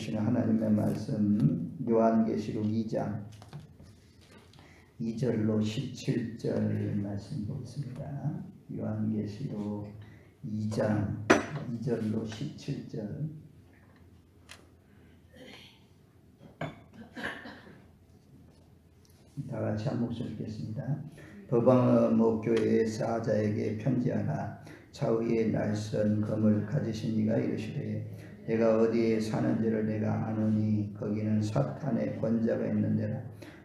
주시는 하나님의 말씀 요한계시록 2장 2절로 17절 말씀 보겠습니다. 요한계시록 2장 2절로 17절. 다 같이 한 목소리 읽겠습니다. 버가모 교회의 사자에게 편지하라. 좌우에 날선 검을 가지신 이가 이르시되 내가 어디에 사는지를 내가 아노니 거기는 사탄의 권자가 있는 데라.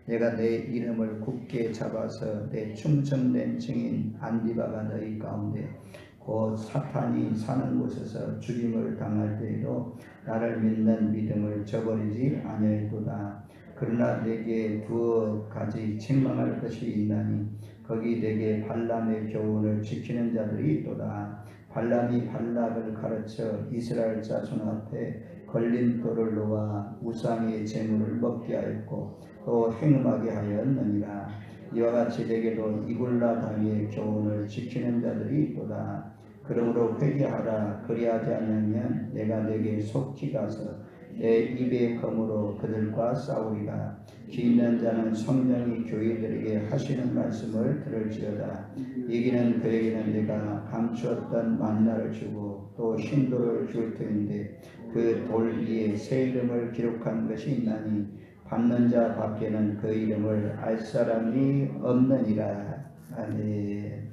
내가 내 이름을 굳게 잡아서 내 충성된 증인 안디바가 너희 가운데 곧 사탄이 사는 곳에서 죽임을 당할 때에도 나를 믿는 믿음을 저버리지 아니하리로다. 그러나 내게 두어 가지 책망할 것이 있나니 거기 내게 발람의 교훈을 지키는 자들이 있도다. 발람이 발락을 가르쳐 이스라엘 자손 앞에 걸린 돌을 놓아 우상의 제물을 먹게 하였고 또 행음하게 하였느니라. 이와 같이 내게도 이굴라 다리의 교훈을 지키는 자들이 있도다. 그러므로 회개하라. 그리하지 않으면 내가 내게 속히 가서 내 입의 검으로 그들과 싸우리라. 기 있는 자는 성령이 교회들에게 하시는 말씀을 들을지어다. 이기는 그에게는 내가 감추었던 만나를 주고 또 신도를 줄 터인데 그 돌 위에 새 이름을 기록한 것이 있나니 받는 자 밖에는 그 이름을 알 사람이 없느니라. 아멘.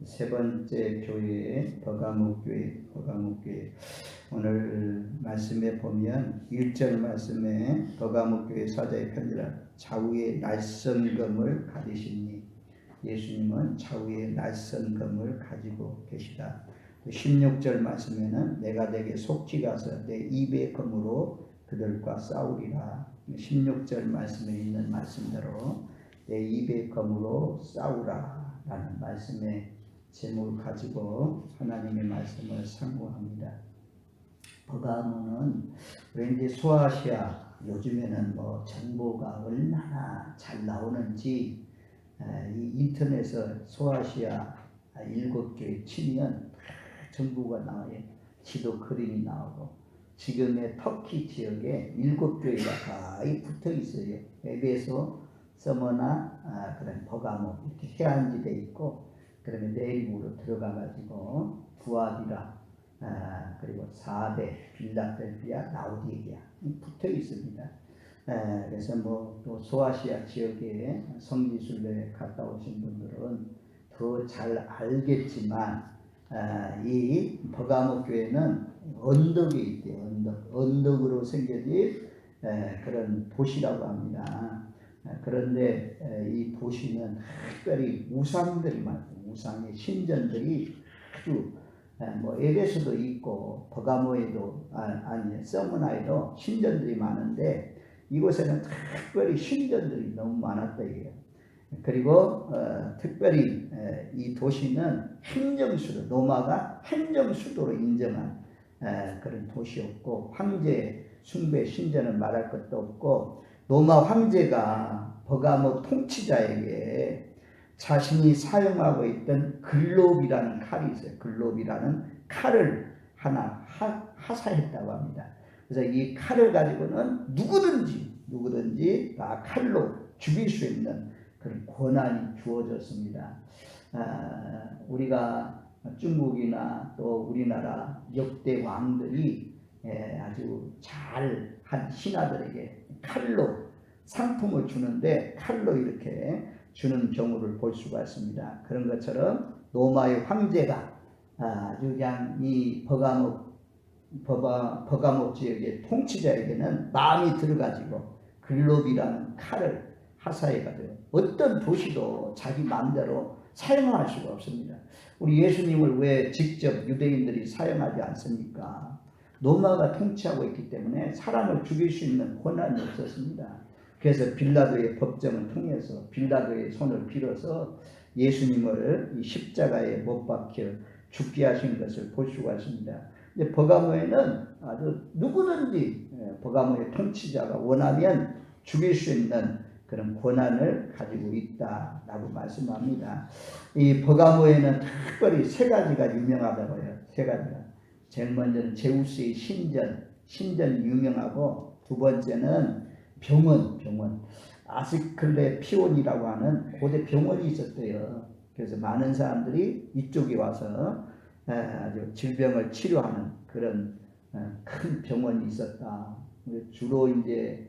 세 번째 교회 버가모 교회. 오늘 말씀에 보면 1절 말씀에 버가모 교회 사자의 편지라. 좌우에 날선 검을 가지시니 예수님은 좌우에 날선 검을 가지고 계시다. 16절 말씀에는 내가 내게 속히 가서 내 입의 검으로 그들과 싸우리라. 16절 말씀에 있는 말씀대로 내 입의 검으로 싸우라 라는 말씀의 제목을 가지고 하나님의 말씀을 상고합니다. 버가모는 왠지 소아시아 요즘에는 뭐 정보가 얼마나 잘 나오는지 이 인터넷에 소아시아 7교회 치면 정보가 나와요. 지도 그림이 나오고 지금의 터키 지역에 7교회가 거의 붙어 있어요. 에베소, 서머나 그런 버가모 이렇게 해안지대에 있고 그러면 내륙으로 들어가가지고 부아디라 그리고 사대, 빌라델피아, 라우디게아 붙어 있습니다. 그래서 뭐 또 소아시아 지역에 성지순례 갔다 오신 분들은 더 잘 알겠지만 이 버가모 교회는 언덕에 있대요. 언덕으로 생겨진 그런 도시라고 합니다. 그런데 이 도시는 특별히 우상들이 많고 우상의 신전들이 아주 뭐 에베소도 있고 버가모에도 아니 서머나에도 신전들이 많은데 이곳에는 특별히 신전들이 너무 많았다 이게요. 그리고 특별히 이 도시는 행정수도 로마가 행정수도로 인정한 그런 도시였고 황제 숭배 신전은 말할 것도 없고 로마 황제가 버가모 통치자에게 자신이 사용하고 있던 글롭이라는 칼이 있어요. 글롭이라는 칼을 하나 하사했다고 합니다. 그래서 이 칼을 가지고는 누구든지 다 칼로 죽일 수 있는 그런 권한이 주어졌습니다. 우리가 중국이나 또 우리나라 역대 왕들이 아주 잘한 신하들에게 칼로 상품을 주는데 칼로 이렇게 주는 경우를 볼 수가 있습니다. 그런 것처럼 로마의 황제가 아주 그냥 이 버가모 지역의 통치자에게는 마음이 들어가지고 글롭이라는 칼을 하사해가지고 어떤 도시도 자기 마음대로 사용할 수가 없습니다. 우리 예수님을 왜 직접 유대인들이 사용하지 않습니까? 로마가 통치하고 있기 때문에 사람을 죽일 수 있는 권한이 없었습니다. 그래서 빌라도의 법정을 통해서 빌라도의 손을 빌어서 예수님을 이 십자가에 못 박혀 죽게 하신 것을 볼 수가 있습니다. 근데 버가모에는 아주 누구든지 버가모의 통치자가 원하면 죽일 수 있는 그런 권한을 가지고 있다라고 말씀합니다. 이 버가모에는 특별히 세 가지가 유명하다고 해요. 세 가지가. 제일 먼저는 제우스의 신전, 신전이 유명하고, 두 번째는 병원. 아스클레피온이라고 하는 고대 병원이 있었대요. 그래서 많은 사람들이 이쪽에 와서 아주 질병을 치료하는 그런 큰 병원이 있었다. 주로 이제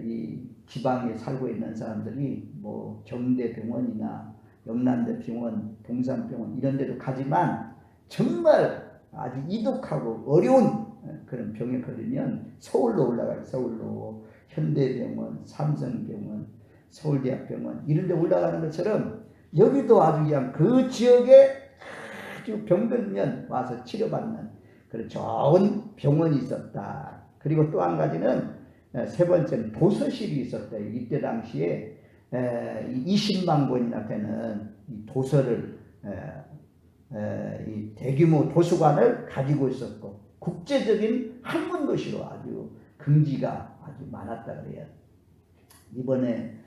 이 지방에 살고 있는 사람들이 뭐 경대병원이나 영남대병원, 동산병원 이런 데도 가지만, 정말 아주 이독하고 어려운 그런 병에 걸리면 서울로 올라가요. 서울로 현대병원, 삼성병원, 서울대학병원 이런 데 올라가는 것처럼 여기도 아주 그냥 그 지역에 아주 병들면 와서 치료받는 그런 좋은 병원이 있었다. 그리고 또 한 가지는 세 번째는 도서실이 있었대요. 이때 당시에 20만 권이나 되는 이 도서를 이 대규모 도서관을 가지고 있었고, 국제적인 학문 도시로 아주 긍지가 아주 많았다 그래요. 이번에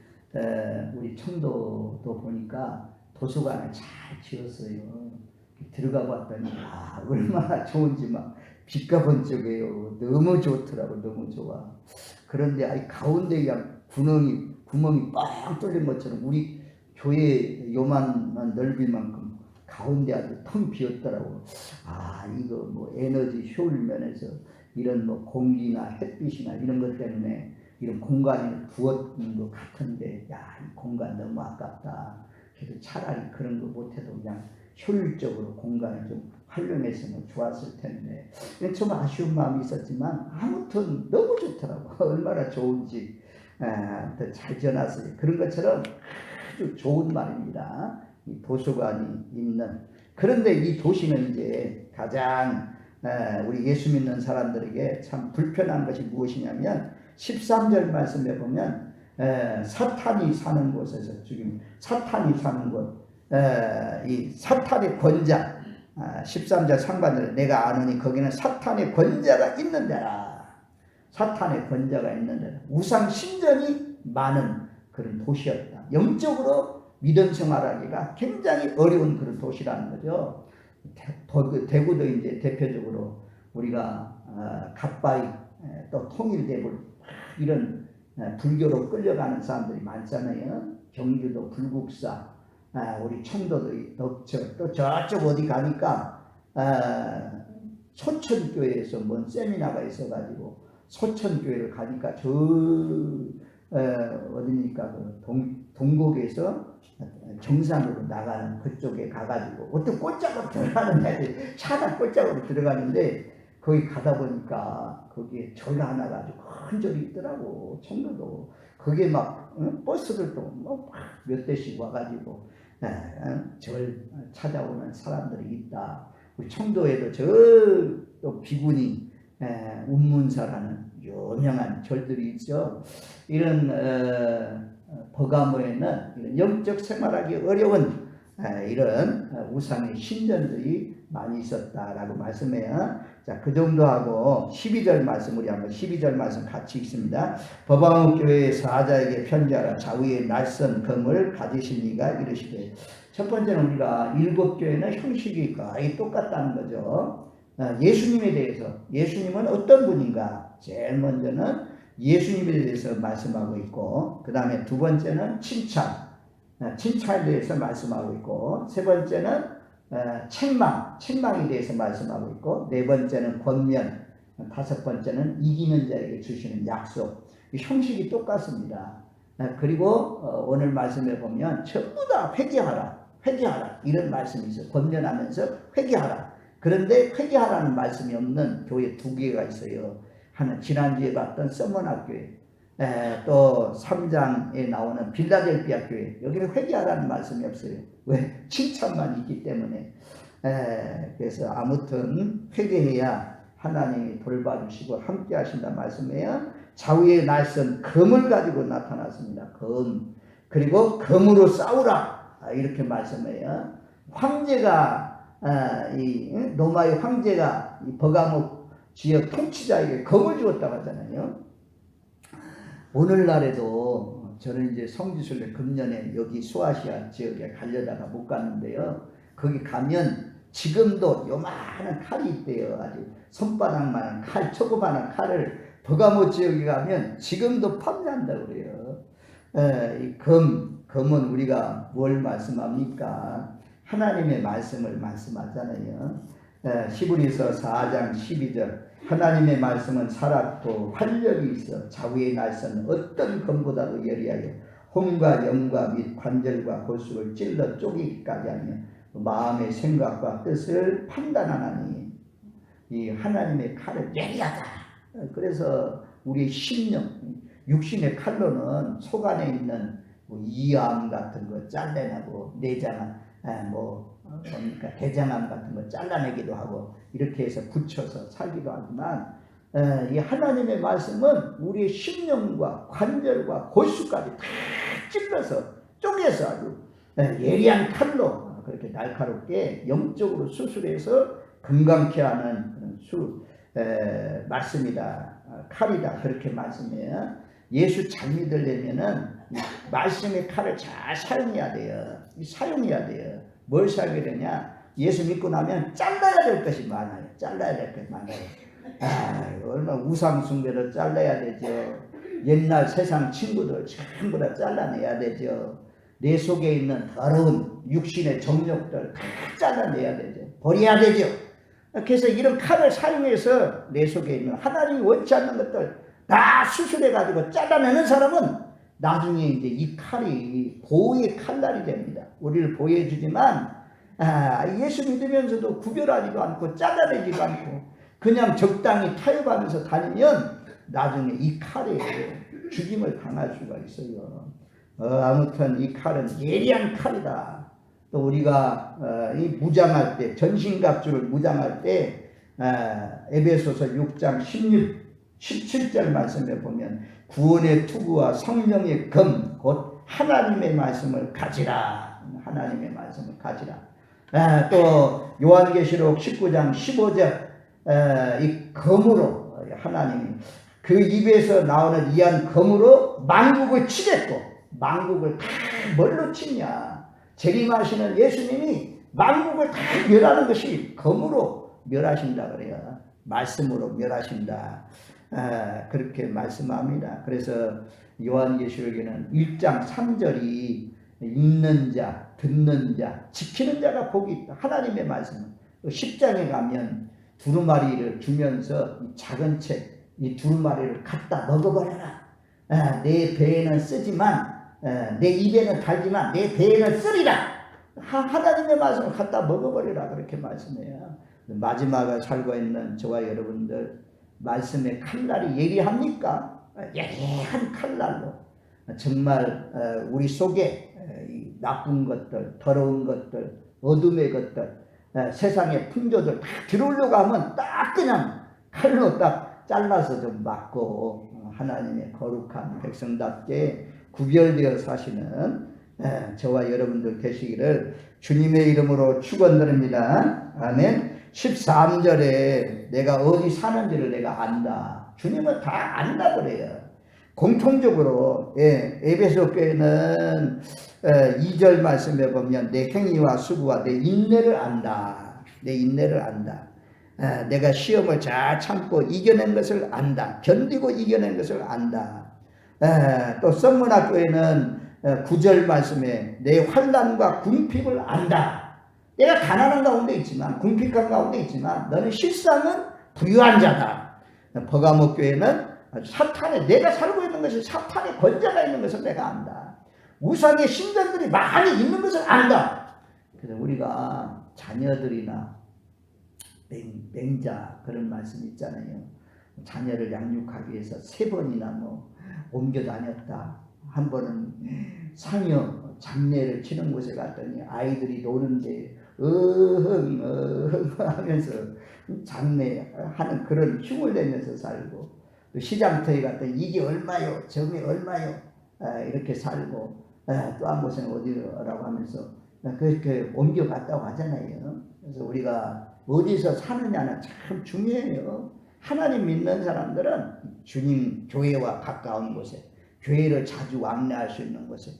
우리 청도도 보니까 도서관을 잘 지었어요. 들어가 봤더니 얼마나 좋은지 막 빛과 번쩍해요. 너무 좋더라고. 너무 좋아. 그런데 가운데 그냥 구멍이 뻥 뚫린 것처럼 우리 교회 요만한 넓이만큼 가운데 아주 텅 비었더라고. 이거 뭐 에너지 효율 면에서 이런 뭐 공기나 햇빛이나 이런 것 때문에 이런 공간이 부었는 것 같은데, 이 공간 너무 아깝다. 그래서 차라리 그런 거 못해도 그냥 효율적으로 공간을 좀 활용했으면 좋았을 텐데, 좀 아쉬운 마음이 있었지만 아무튼 너무 좋더라고. 얼마나 좋은지 더 잘 지어놨어요. 그런 것처럼 아주 좋은 말입니다. 이 도서관이 있는. 그런데 이 도시는 이제 가장 우리 예수 믿는 사람들에게 참 불편한 것이 무엇이냐면, 13절 말씀에 보면 사탄이 사는 곳에서, 지금 사탄이 사는 곳, 이 사탄의 권자, 13절 상반절에 내가 아노니 거기는 사탄의 권자가 있는 데라. 사탄의 권자가 있는 데라. 우상 신전이 많은 그런 도시였다. 영적으로 믿음 생활하기가 굉장히 어려운 그런 도시라는 거죠. 대구도 이제 대표적으로 우리가 갓바위, 또 통일대불 이런 불교로 끌려가는 사람들이 많잖아요. 경주도 불국사, 우리 청도도 덕천, 또 저쪽 어디 가니까 소천교회에서 뭔 세미나가 있어가지고 소천교회를 가니까 저 어디니까 그 동곡에서 정상으로 나가는 그쪽에 가가지고 어떤 꽃잡으로 들어가는 애들, 차가 꽃잡으로 들어가는데 거기 가다 보니까 거기에 절 하나가 아주 큰 절이 있더라고. 청도도 거기에 막 버스들도 뭐 몇 대씩 와가지고 절 찾아오는 사람들이 있다. 우리 청도에도 저 비구니 운문사라는 유명한 절들이 있죠. 이런 버가모에는 이런 영적 생활하기 어려운 이런 우상의 신전들이 많이 있었다라고 말씀해요. 자, 그 정도 하고 12절 말씀, 우리 한번 12절 말씀 같이 읽습니다. 버가모 교회의 사자에게 편지하라. 좌우에 낯선 검을 가지신 이가 이르시되. 첫 번째는 우리가 일곱 교회는 형식이 거의 똑같다는 거죠. 예수님에 대해서, 예수님은 어떤 분인가? 제일 먼저는 예수님에 대해서 말씀하고 있고, 그 다음에 두 번째는 칭찬에 대해서 말씀하고 있고, 세 번째는 책망에 대해서 말씀하고 있고, 네 번째는 권면, 다섯 번째는 이기는 자에게 주시는 약속. 형식이 똑같습니다. 그리고 오늘 말씀에 보면 전부 다 회개하라 이런 말씀이 있어요. 권면하면서 회개하라. 그런데 회개하라는 말씀이 없는 교회 두 개가 있어요. 하나 지난주에 봤던 서머나 교회, 또 3장에 나오는 빌라델피아 교회, 여기는 회개하라는 말씀이 없어요. 왜? 칭찬만 있기 때문에. 그래서 아무튼 회개해야 하나님이 돌봐주시고 함께 하신다 말씀이에요. 좌우에 낯선 검을 가지고 나타났습니다. 검. 그리고 검으로 싸우라 이렇게 말씀해요. 황제가 로마의 황제가 이 버가모 지역 통치자에게 검을 주었다고 하잖아요. 오늘날에도 저는 이제 성지순례 금년에 여기 수아시아 지역에 가려다가 못 갔는데요. 거기 가면 지금도 요만한 칼이 있대요. 아주 손바닥만한 칼, 초급만한 칼을 버가모 지역에 가면 지금도 판매한다고 그래요. 이 검은 우리가 뭘 말씀합니까? 하나님의 말씀을 말씀하잖아요. 히브리서 4장 12절 하나님의 말씀은 살았고 활력이 있어 좌우의 날선 어떤 검보다도 예리하여 혼과 영과 및 관절과 골수를 찔러 쪼개기까지 하며 마음의 생각과 뜻을 판단하나니 이 하나님의 칼은 예리하다. 그래서 우리의 심령, 육신의 칼로는 속 안에 있는 이암 같은 거 잘라내고 내장암, 뭡니까 대장암 같은 거 잘라내기도 하고 이렇게 해서 붙여서 살기도 하지만 이 하나님의 말씀은 우리의 심령과 관절과 골수까지 다 찔러서 쪼개서 아주 예리한 칼로 그렇게 날카롭게 영적으로 수술해서 건강케 하는 말씀이다. 칼이다. 그렇게 말씀해요. 예수 잘 믿으려면은 말씀의 칼을 잘 사용해야 돼요. 사용해야 돼요. 뭘 사용해야 되냐? 예수 믿고 나면 잘라야 될 것이 많아요. 잘라야 될 것이 많아요. 얼마나 우상숭배를 잘라야 되죠. 옛날 세상 친구들 전부 다 잘라내야 되죠. 내 속에 있는 더러운 육신의 정욕들 다 잘라내야 되죠. 버려야 되죠. 그래서 이런 칼을 사용해서 내 속에 있는 하나님이 원치 않는 것들 다 수술해가지고 잘라내는 사람은 나중에 이제 이 칼이 보호의 칼날이 됩니다. 우리를 보호해주지만 예수 믿으면서도 구별하지도 않고 잘라내지도 않고 그냥 적당히 타협하면서 다니면 나중에 이 칼에 죽임을 당할 수가 있어요. 아무튼 이 칼은 예리한 칼이다. 또 우리가 이 무장할 때 전신갑주를 무장할 때 에베소서 6장 17절 말씀에 보면 구원의 투구와 성령의 검 곧 하나님의 말씀을 가지라. 하나님의 말씀을 가지라. 또 요한계시록 19장 15절 이 검으로 하나님이 그 입에서 나오는 이한 검으로 만국을 치겠고 만국을 다 뭘로 치냐? 재림하시는 예수님이 만국을 다 멸하는 것이 검으로 멸하신다 그래요. 말씀으로 멸하신다. 그렇게 말씀합니다. 그래서 요한계시록에는 1장 3절이 읽는 자, 듣는 자, 지키는 자가 복이 있다. 하나님의 말씀은 10장에 가면 두루마리를 주면서 이 작은 책, 이 두루마리를 갖다 먹어버려라. 내 배에는 쓰지만 내 입에는 달지만 내 배에는 쓰리라. 하나님의 말씀을 갖다 먹어버리라 그렇게 말씀해요. 마지막에 살고 있는 저와 여러분들 말씀의 칼날이 예리합니까? 예리한 칼날로 정말 우리 속에 나쁜 것들, 더러운 것들, 어둠의 것들, 세상의 풍조들 다 들어오려고 하면 딱 그냥 칼로 딱 잘라서 좀 맞고 하나님의 거룩한 백성답게 구별되어 사시는 저와 여러분들 되시기를 주님의 이름으로 축원드립니다. 아멘. 13절에 내가 어디 사는지를 내가 안다. 주님은 다 안다 그래요. 공통적으로 에베소 교회는 2절 말씀에 보면 내 행위와 수고와 내 인내를 안다. 내 인내를 안다. 내가 시험을 잘 참고 이겨낸 것을 안다. 견디고 이겨낸 것을 안다. 또 썸문학교에는 9절 말씀에 내 환난과 궁핍을 안다. 내가 가난한 가운데 있지만 궁핍한 가운데 있지만 너는 실상은 부유한 자다. 버가모 교회는 사탄에 내가 살고 있는 것이 사탄의 권자가 있는 것을 내가 안다. 우상의 신전들이 많이 있는 것을 안다. 그래서 우리가 자녀들이나 맹자 그런 말씀 있잖아요. 자녀를 양육하기 위해서 3번이나 옮겨 다녔다. 한 번은 상여 장례를 치는 곳에 갔더니 아이들이 노는데 하면서 장례하는 그런 흉을 내면서 살고, 또 시장터에 갔더니 이게 얼마요? 저게 얼마요? 이렇게 살고, 또 한 곳은 어디라고 하면서 그렇게 옮겨갔다고 하잖아요. 그래서 우리가 어디서 사느냐는 참 중요해요. 하나님 믿는 사람들은 주님 교회와 가까운 곳에, 교회를 자주 왕래할 수 있는 곳에,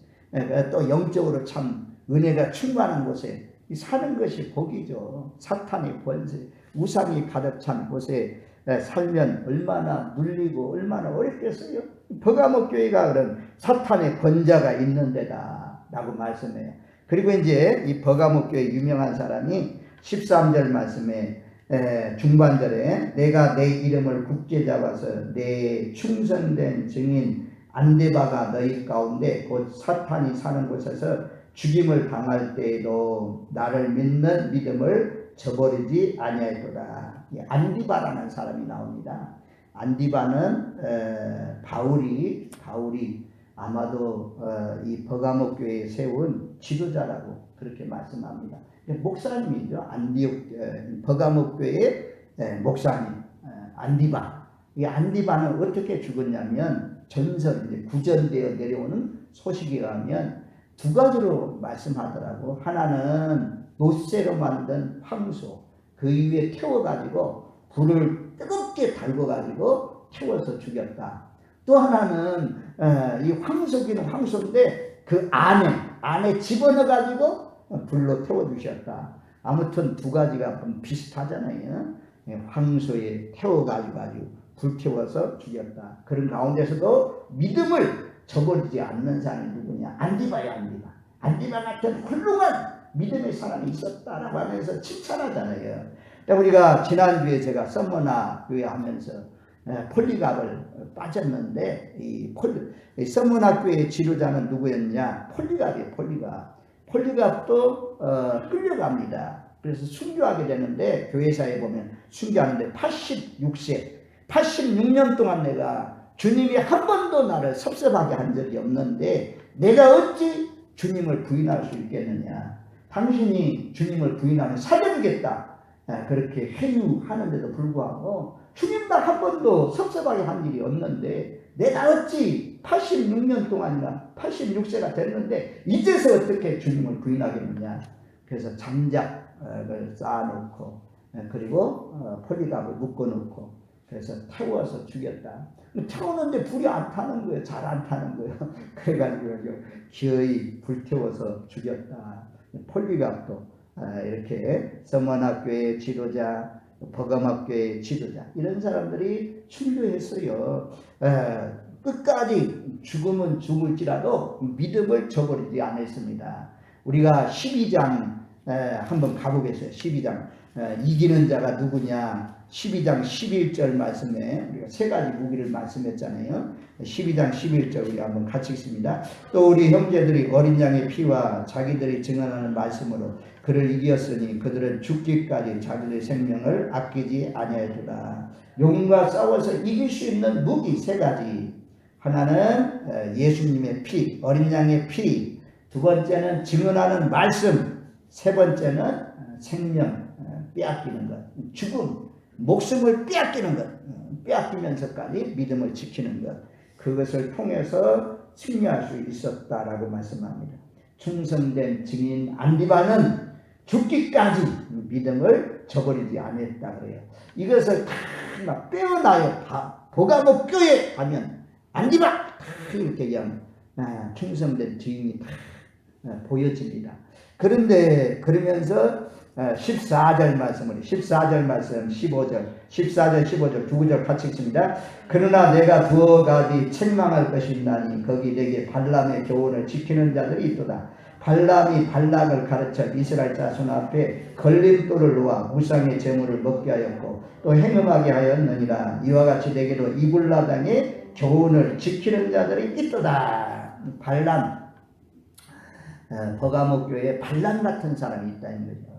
또 영적으로 참 은혜가 충만한 곳에 이 사는 것이 복이죠. 사탄의 권세, 우상이 가득 찬 곳에 살면 얼마나 눌리고 얼마나 어렵겠어요. 버가모 교회가 그런 사탄의 권자가 있는 데다 라고 말씀해요. 그리고 이제 이 버가모 교회 유명한 사람이 13절 말씀에 중반절에 내가 내 이름을 굳게 잡아서 내 충성된 증인 안데바가 너희 가운데 곧 사탄이 사는 곳에서 죽임을 당할 때에도 나를 믿는 믿음을 저버리지 아니하리로다. 안디바라는 사람이 나옵니다. 안디바는 바울이 아마도 이 버가모 교회에 세운 지도자라고 그렇게 말씀합니다. 목사님이죠. 버가모 교회의 목사님 안디바. 이 안디바는 어떻게 죽었냐면 전설 이제 구전되어 내려오는 소식에 의하면 두 가지로 말씀하더라고. 하나는 노쇠로 만든 황소 그 위에 태워가지고 불을 뜨겁게 달궈가지고 태워서 죽였다. 또 하나는 이 황소기는 황소인데 그 안에 집어넣어가지고 불로 태워주셨다. 아무튼 두 가지가 비슷하잖아요. 황소에 태워가지고 불태워서 죽였다. 그런 가운데서도 믿음을 저버리지 않는 사람이 누구냐? 안디바야, 안디바. 안디바 같은 훌륭한 믿음의 사람이 있었다라고 하면서 칭찬하잖아요. 우리가 지난주에 제가 서머나 교회 하면서 폴리갑을 빠졌는데 이 서머나 교회 지도자는 누구였냐? 폴리갑이에요. 폴리갑도 끌려갑니다. 그래서 순교하게 되는데 교회사에 보면 순교하는데 86년 동안 내가 주님이 한 번도 나를 섭섭하게 한 적이 없는데 내가 어찌 주님을 부인할 수 있겠느냐. 당신이 주님을 부인하면 살려주겠다. 그렇게 회유하는데도 불구하고 주님 날 한 번도 섭섭하게 한 일이 없는데 내가 어찌 86년 동안이나 86세가 됐는데 이제서 어떻게 주님을 부인하겠느냐. 그래서 장작을 쌓아놓고 그리고 폴리갑을 묶어놓고 그래서 태워서 죽였다. 태우는데 불이 안 타는 거예요. 잘 안 타는 거예요. 그래가지고 기어이 불태워서 죽였다. 폴리갑도 이렇게 서머나교회의 지도자, 버가모교회의 지도자 이런 사람들이 순교했어요. 끝까지 죽으면 죽을지라도 믿음을 저버리지 않았습니다. 우리가 12장 한번 가보겠어요. 12장 이기는 자가 누구냐. 12장 11절 말씀에 우리가 세 가지 무기를 말씀했잖아요. 12장 11절 우리 한번 같이 읽습니다. 또 우리 형제들이 어린 양의 피와 자기들이 증언하는 말씀으로 그를 이겼으니 그들은 죽기까지 자기들의 생명을 아끼지 아니하리라. 용과 싸워서 이길 수 있는 무기 세 가지. 하나는 예수님의 피, 어린 양의 피. 두 번째는 증언하는 말씀. 세 번째는 생명 빼앗기는 것. 죽음. 목숨을 빼앗기는 것, 빼앗기면서까지 믿음을 지키는 것, 그것을 통해서 승리할 수 있었다라고 말씀합니다. 충성된 증인 안디바는 죽기까지 믿음을 저버리지 않았다 그래요. 이것을 다 빼어나요. 버가모 교회 가면 안디바 이렇게 그냥 충성된 증인이 다 보여집니다. 그런데 그러면서 14절 말씀을 14절 말씀 15절 14절 15절 두 구절 같이 읽습니다. 그러나 내가 두어 가지 책망할 것이 있나니 거기 내게 발람의 교훈을 지키는 자들이 있도다. 발람이 발락을 가르쳐 이스라엘 자손 앞에 걸림돌을 놓아 우상의 제물을 먹게 하였고 또 행음하게 하였느니라. 이와 같이 내게도 이블라당의 교훈을 지키는 자들이 있도다. 발람 버가모 교회에 발람 같은 사람이 있다는 거죠.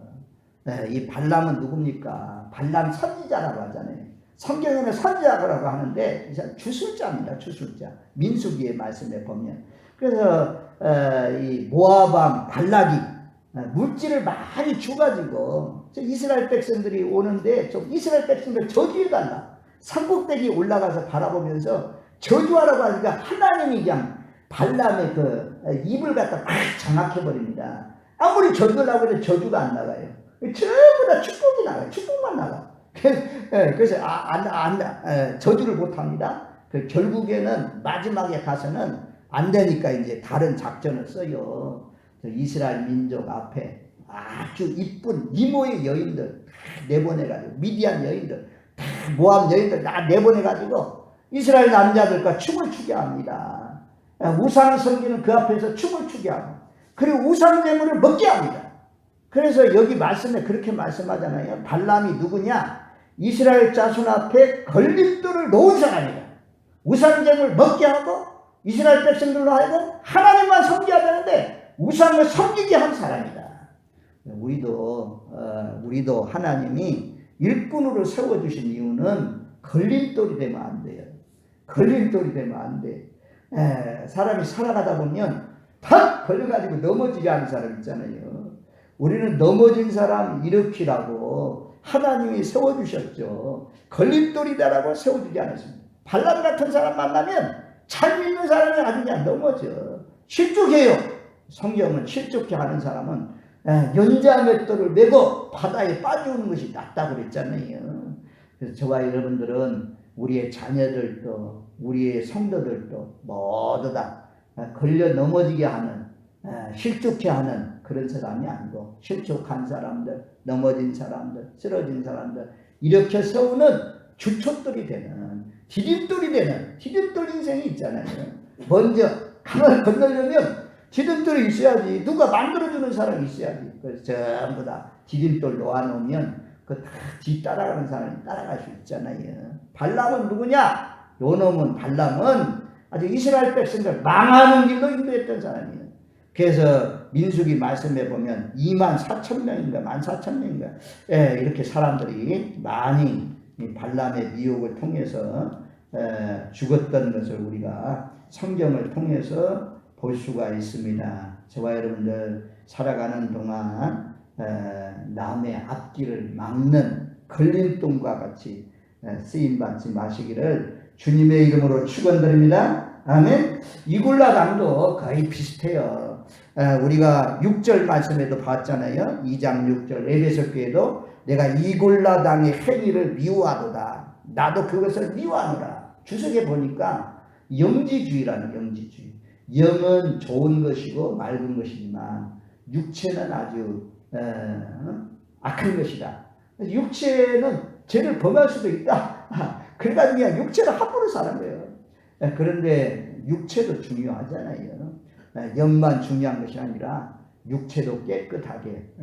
이 발람은 누굽니까? 발람 선지자라고 하잖아요. 성경에는 선지자라고 하는데 주술자입니다. 주술자. 민수기의 말씀에 보면. 그래서 이 모압왕 발락이 물질을 많이 주가지고 이스라엘 백성들이 오는데 좀 이스라엘 백성들 저주해달라. 산꼭대기 올라가서 바라보면서 저주하라고 하니까 하나님이 그냥 발람의 그 입을 갖다 막 장악해버립니다. 아무리 저주하려고 해도 저주가 안 나가요. 전부 다 축복이 나가요. 축복만 나가. 그래서 저주를 못합니다. 결국에는 마지막에 가서는 안 되니까 이제 다른 작전을 써요. 이스라엘 민족 앞에 아주 이쁜 이모의 여인들 내보내가지고 미디안 여인들 모압 여인들 다 내보내가지고 이스라엘 남자들과 춤을 추게 합니다. 우상 섬기는 그 앞에서 춤을 추게 하고 그리고 우상 제물을 먹게 합니다. 그래서 여기 말씀에 그렇게 말씀하잖아요. 발람이 누구냐? 이스라엘 자손 앞에 걸림돌을 놓은 사람이다. 우상 제물 먹게 하고 이스라엘 백성들로 하여금 하나님만 섬겨야 되는데 우상을 섬기게 한 사람이다. 우리도 하나님이 일꾼으로 세워주신 이유는 걸림돌이 되면 안 돼요. 걸림돌이 되면 안 돼. 사람이 살아가다 보면 탁 걸려가지고 넘어지게 하는 사람 있잖아요. 우리는 넘어진 사람 일으키라고 하나님이 세워주셨죠. 걸림돌이다라고 세워주지 않았습니다. 발람 같은 사람 만나면 잘 믿는 사람이 아주 그냥 넘어져. 실족해요. 성경은 실족해 하는 사람은 연자맷돌을 메고 바다에 빠져오는 것이 낫다고 그랬잖아요. 그래서 저와 여러분들은 우리의 자녀들도 우리의 성도들도 모두 다 걸려 넘어지게 하는 실족해 하는 그런 사람이 아니고 실족한 사람들, 넘어진 사람들, 쓰러진 사람들 이렇게 세우는 주춧돌이 되는 디딤돌이 되는 디딤돌 인생이 있잖아요. 먼저 강을 건너려면 디딤돌이 있어야지. 누가 만들어주는 사람이 있어야지. 그래서 전부 다 디딤돌 놓아놓으면 그 다 뒤 따라가는 사람이 따라갈 수 있잖아요. 발람은 누구냐? 요놈은 발람은 아주 이스라엘 백성들 망하는 길로 인도했던 사람이에요. 그래서 민수기 말씀해 보면 24,000명인가 14,000명인가 이렇게 사람들이 많이 발람의 미혹을 통해서 죽었던 것을 우리가 성경을 통해서 볼 수가 있습니다. 저와 여러분들 살아가는 동안 남의 앞길을 막는 걸림돌과 같이 쓰임받지 마시기를 주님의 이름으로 축원드립니다. 아멘. 이굴라당도 거의 비슷해요. 우리가 6절 말씀에도 봤잖아요. 2장 6절 에베소 교회도 내가 이굴라당의 행위를 미워하도다. 나도 그것을 미워하노라. 주석에 보니까 영지주의라는 영지주의. 영은 좋은 것이고 맑은 것이지만 육체는 아주 악한 것이다. 육체는 죄를 범할 수도 있다. 그래가지고 그냥 육체를 함부로 사는 거예요. 그런데 육체도 중요하잖아요. 영만 중요한 것이 아니라 육체도 깨끗하게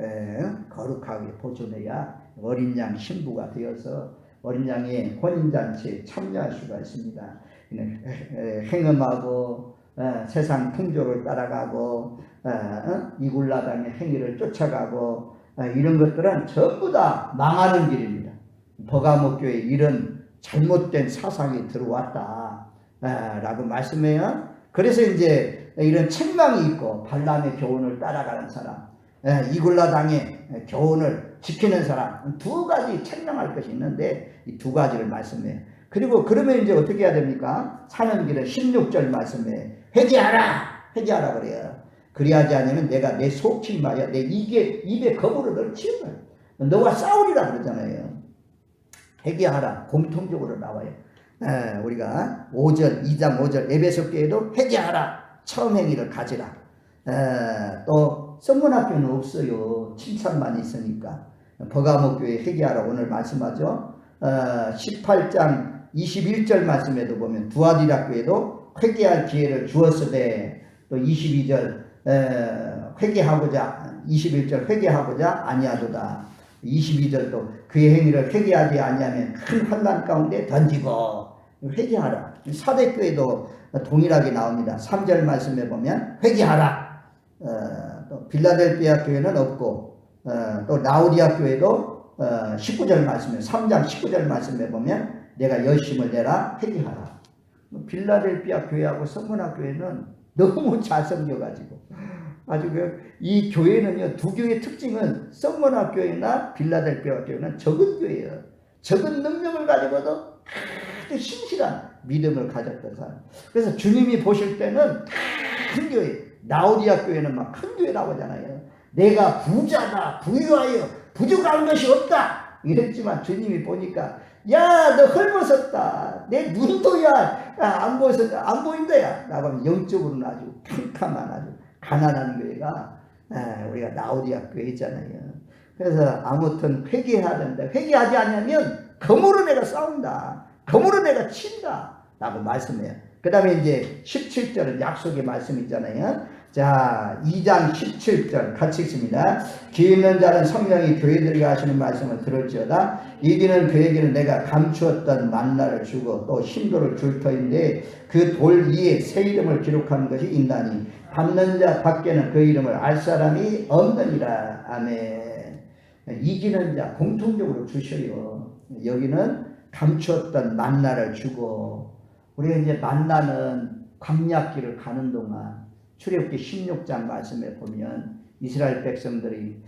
거룩하게 보존해야 어린 양 신부가 되어서 어린 양의 혼인잔치에 참여할 수가 있습니다. 행음하고 세상 풍조를 따라가고 이굴라당의 행위를 쫓아가고 이런 것들은 전부 다 망하는 길입니다. 버가모 교회에 이런 잘못된 사상이 들어왔다 라고 말씀해요. 그래서 이제 이런 책망이 있고 발람의 교훈을 따라가는 사람, 이굴라당의 교훈을 지키는 사람 두 가지 책망할 것이 있는데 이 두 가지를 말씀해요. 그리고 그러면 이제 어떻게 해야 됩니까? 사는 길은 16절 말씀에 회개하라 그래요. 그리하지 않으면 내가 내 속힌 말이야. 내 입에 검으로 널 치우라. 너와 싸우리라 그러잖아요. 회개하라. 공통적으로 나와요. 우리가 5절, 2장 5절 에베소 교회도 회개하라. 처음 행위를 가지라. 또 성문학교는 없어요. 칭찬만 있으니까. 버가모 교회 회개하라 오늘 말씀하죠. 18장 21절 말씀에도 보면 두아디라 교회도 회개할 기회를 주었으되 또 22절 회개하고자 21절 회개하고자 아니하도다. 22절도 그의 행위를 회개하지 아니하면 큰 환난 가운데 던지고 회개하라. 사대교회도 동일하게 나옵니다. 3절 말씀에 보면 회개하라. 또 빌라델비아 교회는 없고 또 라우디아 교회도 19절 말씀에 3장 19절 말씀에 보면 내가 열심을 내라 회개하라. 빌라델비아 교회하고 성문학 교회는 너무 잘 섬겨가지고 아주 이 교회는요 두 교회의 특징은 성문학 교회나 빌라델비아 교회는 적은 교회예요. 적은 능력을 가지고도 아주 신실한 믿음을 가졌던 사람. 그래서 주님이 보실 때는 큰 교회, 라우디아 교회는 막 큰 교회라고 하잖아요. 내가 부자다, 부유하여 부족한 것이 없다 이랬지만 주님이 보니까 야, 너 헐벗었다. 내 눈도야 안 보인다야. 라고 하면 영적으로는 아주 캄캄한 아주 가난한 교회가 우리가 라오디아 교회 있잖아요. 그래서 아무튼 회개해야 된다. 회개하지 않으면 검으로 내가 싸운다. 검으로 내가 친다. 라고 말씀해요. 그 다음에 이제 17절은 약속의 말씀 있잖아요. 자, 2장 17절 같이 읽습니다. 귀 있는 자는 성령이 교회 들어가 하시는 말씀을 들을지어다. 이기는 그에게는 내가 감추었던 만나를 주고 또 신도를 줄 터인데 그 돌 위에 새 이름을 기록하는 것이 있나니 받는 자 밖에는 그 이름을 알 사람이 없느니라. 아멘. 이기는 자 공통적으로 주셔요. 여기는 감추었던 만나를 주고, 우리가 이제 만나는 광야길을 가는 동안 출애굽기 16장 말씀에 보면 이스라엘 백성들이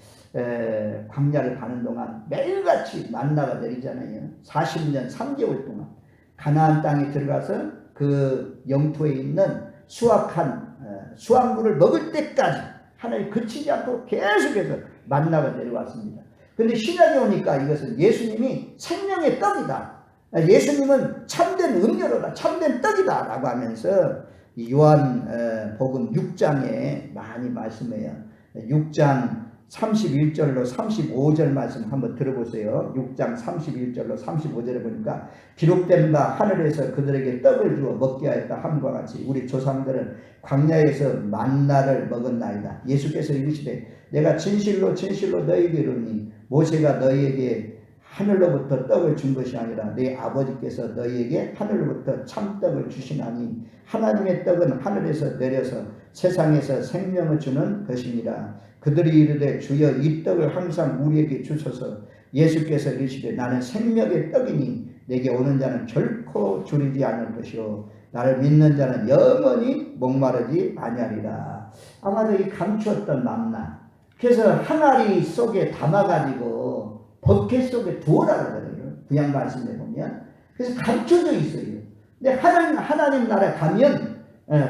광야를 가는 동안 매일같이 만나가 내리잖아요. 40년 3개월 동안 가나안 땅에 들어가서 그 영토에 있는 수확한 수확물을 먹을 때까지 하나님 그치지 않고 계속해서 만나가 내려왔습니다. 그런데 신약에 오니까 이것은 예수님이 생명의 떡이다. 예수님은 참된 음료로다. 참된 떡이다. 라고 하면서 요한 복음 6장에 많이 말씀해요. 6장 31절로 35절 말씀 한번 들어보세요. 6장 31절로 35절에 보니까 기록된 바 하늘에서 그들에게 떡을 주어 먹게 하였다 함과 같이 우리 조상들은 광야에서 만나를 먹었나이다. 예수께서 이르시되 내가 진실로 진실로 너희에게 이르노니 모세가 너희에게 하늘로부터 떡을 준 것이 아니라 네 아버지께서 너희에게 하늘로부터 참떡을 주시나니 하나님의 떡은 하늘에서 내려서 세상에서 생명을 주는 것이니라. 그들이 이르되 주여 이 떡을 항상 우리에게 주소서. 예수께서 이르시되 나는 생명의 떡이니 내게 오는 자는 결코 줄이지 않을 것이요 나를 믿는 자는 영원히 목마르지 아니하리라. 아마도 이 감추었던 만나, 그래서 항아리 속에 담아가지고 버켓 속에 두어라 그러거든요. 구약 말씀에 보면. 그래서 감춰져 있어요. 근데 하나님 나라에 가면,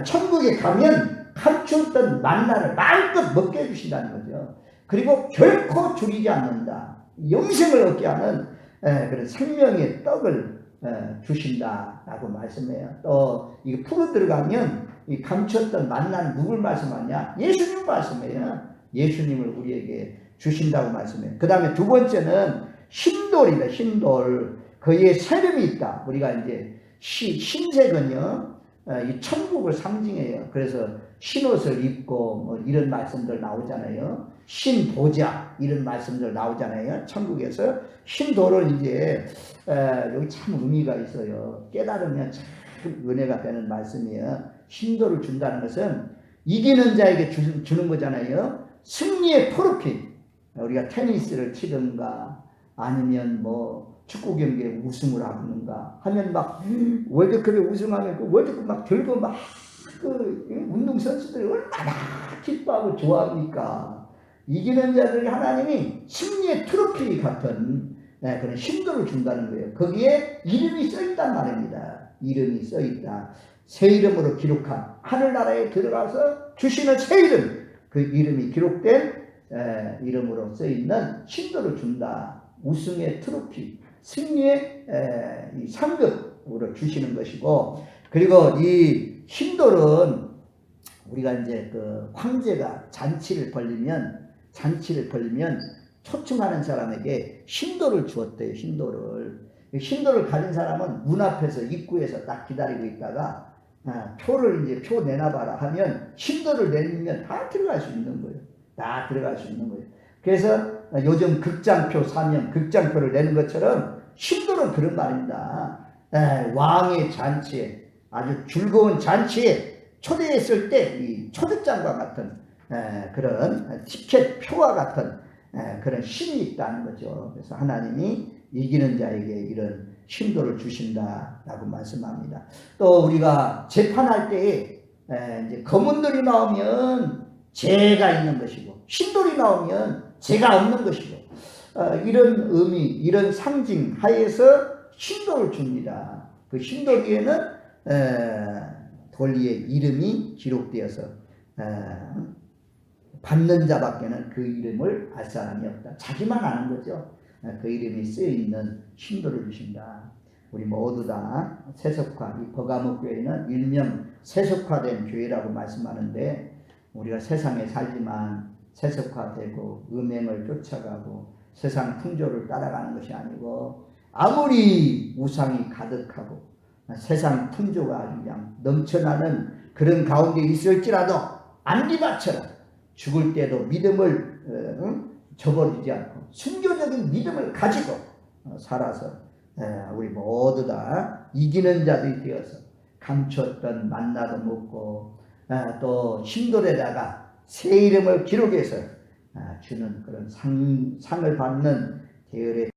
천국에 가면 감추었던 만나를 마음껏 먹게 해주신다는 거죠. 그리고 결코 줄이지 않는다. 영생을 얻게 하는 그런 생명의 떡을 주신다라고 말씀해요. 또 이거 풀어 들어가면 이 감추었던 만나는 누굴 말씀하냐? 예수님 말씀해요. 예수님을 우리에게 주신다고 말씀해요. 그 다음에 두 번째는 흰돌이다. 흰돌. 그의 세름이 있다. 우리가 이제 흰색은요, 이 천국을 상징해요. 그래서 흰옷을 입고 뭐 이런 말씀들 나오잖아요. 흰보자 이런 말씀들 나오잖아요. 천국에서 흰돌은 이제 여기 참 의미가 있어요. 깨달으면 참 은혜가 되는 말씀이에요. 흰돌을 준다는 것은 이기는 자에게 주는 거잖아요. 승리의 트로피. 우리가 테니스를 치든가 아니면 뭐 축구 경기에 우승을 하는가 하면 막 월드컵에 우승하면 그 월드컵 막 들고 막 그 운동 선수들이 얼마나 기뻐하고 좋아합니까? 이기는 자들이 하나님이 승리의 트로피 같은 그런 힘도를 준다는 거예요. 거기에 이름이 써 있단 말입니다. 이름이 써 있다. 새 이름으로 기록한 하늘나라에 들어가서 주시는 새 이름, 그 이름이 기록된 이름으로 쓰여있는 신도를 준다. 우승의 트로피, 승리의 이 상급으로 주시는 것이고, 그리고 이 신돌은 우리가 이제 그 황제가 잔치를 벌리면 초청하는 사람에게 신돌을 주었대요. 신돌을 가진 사람은 문 앞에서 입구에서 딱 기다리고 있다가 표를 이제 표 내놔봐라 하면 신돌을 내면 다 들어갈 수 있는 거예요. 다 들어갈 수 있는 거예요. 그래서 요즘 극장표 사면 극장표를 내는 것처럼 신돌은 그런 말입니다. 왕의 잔치에 아주 즐거운 잔치에 초대했을 때 이 초대장과 같은 그런 티켓 표와 같은 그런 신이 있다는 거죠. 그래서 하나님이 이기는 자에게 이런 신도를 주신다라고 말씀합니다. 또 우리가 재판할 때에 이제 검은돌이 나오면 죄가 있는 것이고 신돌이 나오면 죄가 없는 것이고 이런 의미, 이런 상징 하에서 신돌을 줍니다. 그 신돌 위에는 돌리의 이름이 기록되어서 받는 자밖에는 그 이름을 알 사람이 없다. 자기만 아는 거죠. 그 이름이 쓰여있는 신도를 주신다. 우리 모두 다 세속화, 이 버가모 교회는 일명 세속화된 교회라고 말씀하는데 우리가 세상에 살지만 세속화되고 음행을 쫓아가고 세상 풍조를 따라가는 것이 아니고, 아무리 우상이 가득하고 세상 풍조가 아주 그냥 넘쳐나는 그런 가운데 있을지라도 안리바처럼 죽을 때도 믿음을 저버리지 않고 순교적인 믿음을 가지고 살아서 우리 모두 다 이기는 자들이 되어서 감췄던 만나도 먹고 또 심돌에다가 새 이름을 기록해서 주는 그런 상을 받는 계열의